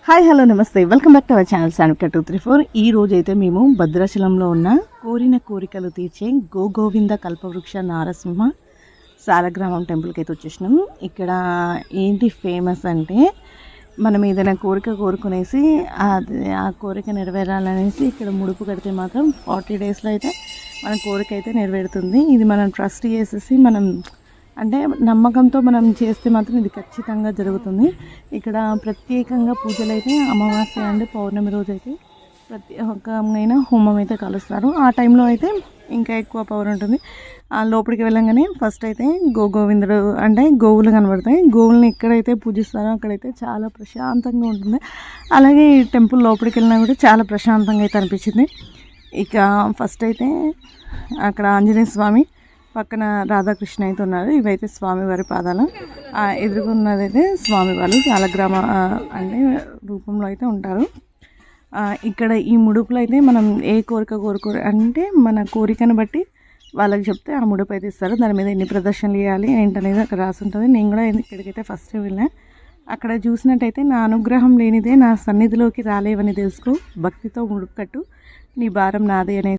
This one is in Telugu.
హాయ్ హలో నమస్తే welcome back to our channel Sanika 234. ఈ రోజు అయితే మేము భద్రాచలంలో ఉన్న కోరిన కోరికలు తీర్చే గోవింద కల్పవృక్ష నారసింహ సాలగ్రామం టెంపుల్కి అయితే వచ్చేసినాం. ఇక్కడ ఏంటి ఫేమస్ అంటే మనం ఏదైనా కోరిక కోరుకునేసి ఆ కోరిక నెరవేరాలనేసి ఇక్కడ ముడుపు కడితే మాత్రం 40 డేస్లో అయితే మన కోరిక అయితే నెరవేరుతుంది. ఇది మనం ట్రస్ట్ చేసేసి మనం అంటే నమ్మకంతో మనం చేస్తే మాత్రం ఇది ఖచ్చితంగా జరుగుతుంది. ఇక్కడ ప్రత్యేకంగా పూజలు అయితే అమావాస్య అండ్ పౌర్ణమి రోజు అయితే ప్రత్యేకమైన హోమం అయితే కలుస్తారు. ఆ టైంలో అయితే ఇంకా ఎక్కువ పవర్ ఉంటుంది. ఆ లోపలికి వెళ్ళంగానే ఫస్ట్ అయితే గోవిందుడు అంటే గోవులు కనబడతాయి. గోవుల్ని ఎక్కడైతే పూజిస్తారో అక్కడైతే చాలా ప్రశాంతంగా ఉంటుంది. అలాగే ఈ టెంపుల్ లోపలికి వెళ్ళినా కూడా చాలా ప్రశాంతంగా అయితే అనిపించింది. ఇక ఫస్ట్ అయితే అక్కడ ఆంజనేయ స్వామి పక్కన రాధాకృష్ణ అయితే ఉన్నారు. ఇవైతే స్వామివారి పాదాలు. ఎదుర్కొన్నదైతే స్వామివారు సాలగ్రామ అంటే రూపంలో అయితే ఉంటారు. ఇక్కడ ఈ ముడుపులు అయితే మనం ఏ కోరిక అంటే మన కోరికను బట్టి వాళ్ళకి చెప్తే ఆ ముడుపు అయితే ఇస్తారు. దాని మీద ఎన్ని ప్రదర్శనలు చేయాలి ఏంటనేది అక్కడ రాసి ఉంటుంది. నేను కూడా ఇక్కడికైతే ఫస్ట్ వెళ్ళా. అక్కడ చూసినట్టయితే నా అనుగ్రహం లేనిదే నా సన్నిధిలోకి రాలేవని తెలుసుకో, భక్తితో ముడుపు కట్టు, నీ భారం నాదే అనే